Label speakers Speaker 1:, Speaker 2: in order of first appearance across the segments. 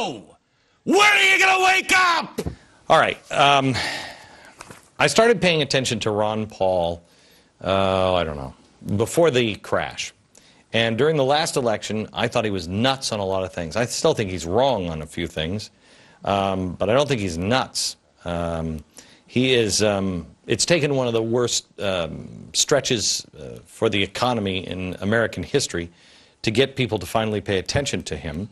Speaker 1: No! When are you going to wake up? All right. I started paying attention to Ron Paul, I don't know, before the crash. And during the last election, I thought he was nuts on a lot of things. I still think he's wrong on a few things, but I don't think he's nuts. He is, it's taken one of the worst stretches for the economy in American history to get people to finally pay attention to him.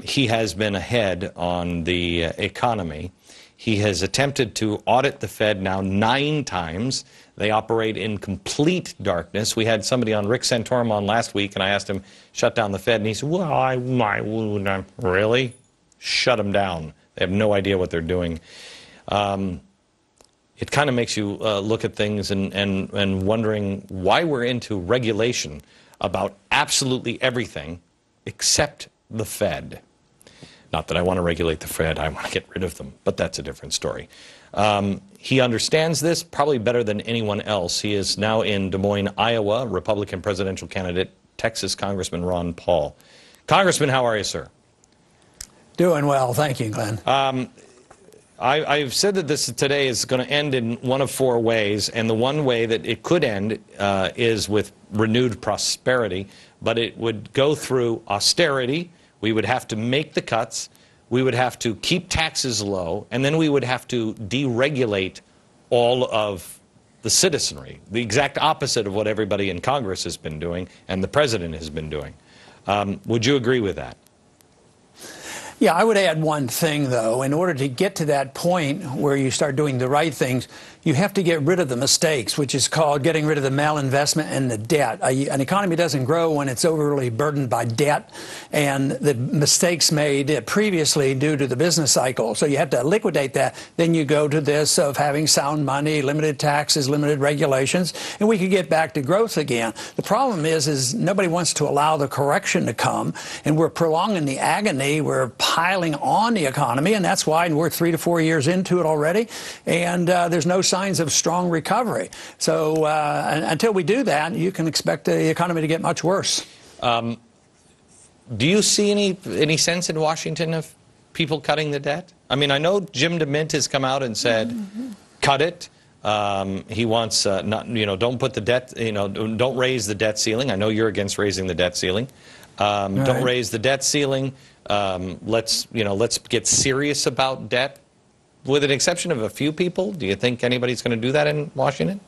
Speaker 1: He has been ahead on the economy. He has attempted to audit the Fed now 9 times. They operate in complete darkness. We had somebody on, Rick Santorum, on last week, and I asked him, shut down the Fed, and he said, well, I wouldn't. Really? Shut them down. They have no idea what they're doing. It kind of makes you look at things and wondering why we're into regulation about absolutely everything except the Fed. Not that I want to regulate the Fed, I want to get rid of them, but that's a different story. He understands this probably better than anyone else. He is now in Des Moines, Iowa, Republican presidential candidate, Texas Congressman Ron Paul. Congressman, how are you, sir?
Speaker 2: Doing well, thank you, Glenn.
Speaker 1: I've said that this today is going to end in one of 4 ways, and the one way that it could end is with renewed prosperity, but it would go through austerity. We would have to make the cuts, we would have to keep taxes low, and then we would have to deregulate all of the citizenry, the exact opposite of what everybody in Congress has been doing and the president has been doing. Would you agree with that?
Speaker 2: Yeah, I would add one thing, though. In order to get to that point where you start doing the right things, you have to get rid of the mistakes, which is called getting rid of the malinvestment and the debt. An economy doesn't grow when it's overly burdened by debt and the mistakes made previously due to the business cycle. So you have to liquidate that. Then you go to this of having sound money, limited taxes, limited regulations, and we could get back to growth again. The problem is nobody wants to allow the correction to come, and we're prolonging the agony. We're piling on the economy, and that's why we're 3 to 4 years into it already, and there's no signs of strong recovery. So until we do that, you can expect the economy to get much worse.
Speaker 1: Do you see any sense in Washington of people cutting the debt? I mean, I know Jim DeMint has come out and said, cut it. He wants don't put the debt, don't raise the debt ceiling. I know you're against raising the debt ceiling. Don't raise the debt ceiling. Let's get serious about debt. With an exception of a few people, do you think anybody's going to do that in Washington?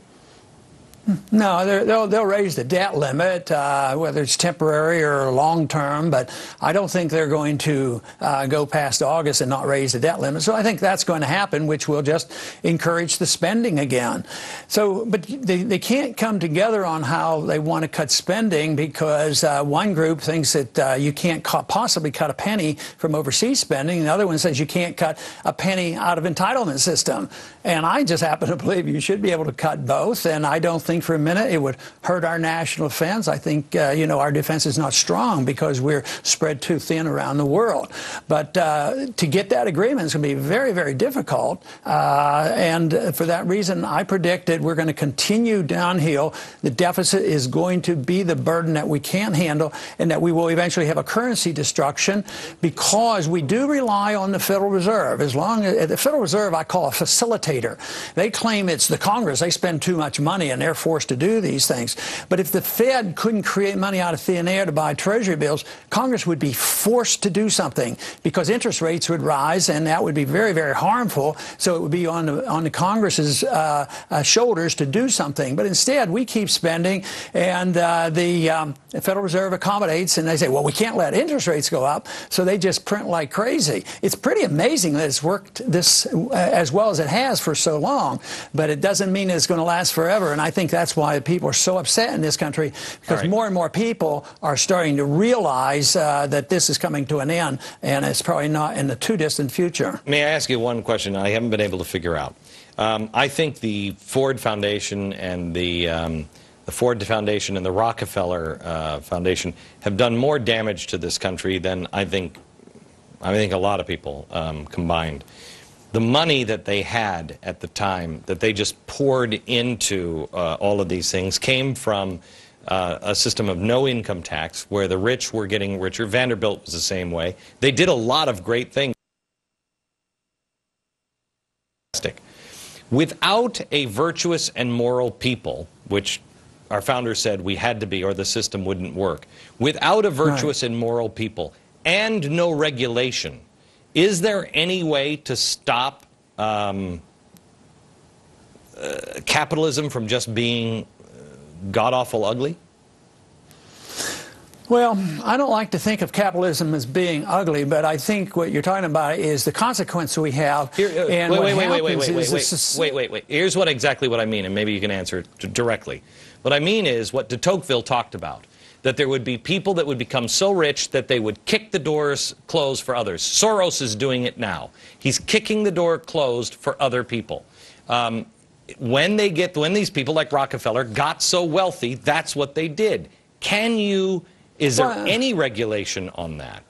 Speaker 2: No, they'll raise the debt limit, whether it's temporary or long-term, but I don't think they're going to go past August and not raise the debt limit. So I think that's going to happen, which will just encourage the spending again. So, but they can't come together on how they want to cut spending because one group thinks that you can't possibly cut a penny from overseas spending. The other one says you can't cut a penny out of entitlement system. And I just happen to believe you should be able to cut both, and I don't think for a minute it would hurt our national defense. I think, our defense is not strong because we're spread too thin around the world. But to get that agreement is going to be very, very difficult. And for that reason, I predict that we're going to continue downhill. The deficit is going to be the burden that we can't handle, and that we will eventually have a currency destruction because we do rely on the Federal Reserve. As long as the Federal Reserve, I call a facilitator. They claim it's the Congress. They spend too much money and they're forced to do these things. But if the Fed couldn't create money out of thin air to buy Treasury bills, Congress would be forced to do something because interest rates would rise, and that would be very, very harmful. So it would be on the Congress's shoulders to do something. But instead, we keep spending, and the Federal Reserve accommodates, and they say, well, we can't let interest rates go up, so they just print like crazy. It's pretty amazing that it's worked this as well as it has for so long, but it doesn't mean it's going to last forever, and I think that's why people are so upset in this country, because more and more people are starting to realize that this is coming to an end, and it's probably not in the too distant future.
Speaker 1: May I ask you one question I haven't been able to figure out? I think the Ford Foundation and the Ford Foundation and the Rockefeller Foundation have done more damage to this country than I think a lot of people combined. The money that they had at the time that they just poured into all of these things came from a system of no income tax where the rich were getting richer. Vanderbilt was the same way. They did a lot of great things. Without a virtuous and moral people, which our founders said we had to be or the system wouldn't work, without a virtuous and moral people and no regulation, is there any way to stop capitalism from just being god-awful ugly?
Speaker 2: Well, I don't like to think of capitalism as being ugly, but I think what you're talking about is the consequence we have.
Speaker 1: Wait. Here's exactly what I mean, and maybe you can answer it directly. What I mean is what de Tocqueville talked about, that there would be people that would become so rich that they would kick the doors closed for others. Soros is doing it now. He's kicking the door closed for other people. When these people like Rockefeller got so wealthy, that's what they did. Is there any regulation on that?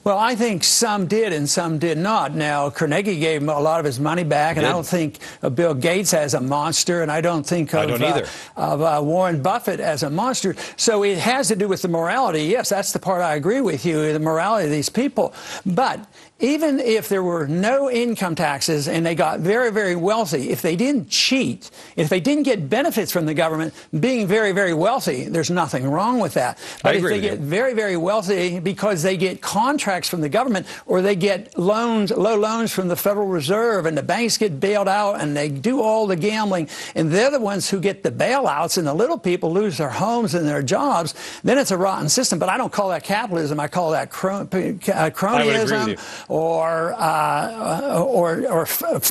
Speaker 2: Well, I think some did and some did not. Now, Carnegie gave him a lot of his money back, and I don't think Bill Gates as a monster, and I don't think of Warren Buffett as a monster. So it has to do with the morality. Yes, that's the part I agree with you, the morality of these people. But even if there were no income taxes and they got very, very wealthy, if they didn't cheat, if they didn't get benefits from the government, being very, very wealthy, there's nothing wrong with that. But if they get very, very wealthy because they get contracts from the government, or they get loans, low loans from the Federal Reserve, and the banks get bailed out, and they do all the gambling, and they're the ones who get the bailouts, and the little people lose their homes and their jobs, then it's a rotten system. But I don't call that capitalism. I call that cronyism, or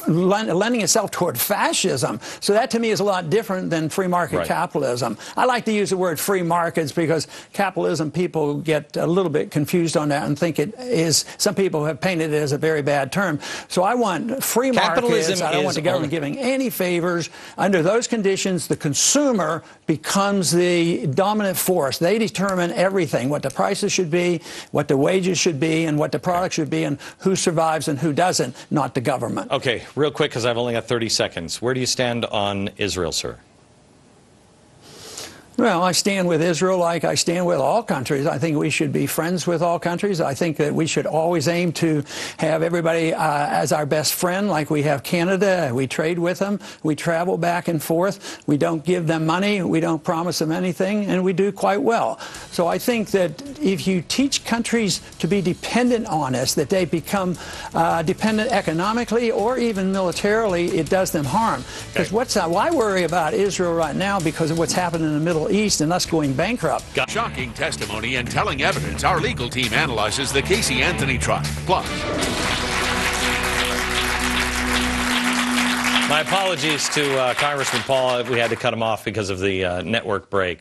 Speaker 2: lending itself toward fascism. So that to me is a lot different than free market capitalism. I like to use the word free markets because capitalism, people get a little bit confused on that and think it is, some people have painted it as a very bad term. So I want free markets. I don't want the government giving any favors. Under those conditions, the consumer becomes the dominant force. They determine everything, what the prices should be, what the wages should be, and what the products should be, and who survives and who doesn't, not the government.
Speaker 1: Okay, real quick, because I've only got 30 seconds. Where do you stand on Israel, sir?
Speaker 2: Well, I stand with Israel like I stand with all countries. I think we should be friends with all countries. I think that we should always aim to have everybody as our best friend, like we have Canada. We trade with them. We travel back and forth. We don't give them money. We don't promise them anything, and we do quite well. So I think that if you teach countries to be dependent on us, that they become dependent economically or even militarily, it does them harm. Because why worry about Israel right now because of what's happened in the Middle East and us going bankrupt?
Speaker 3: Shocking testimony and telling evidence. Our legal team analyzes the Casey Anthony trial. Plus,
Speaker 1: my apologies to Congressman Paul. We had to cut him off because of the network break.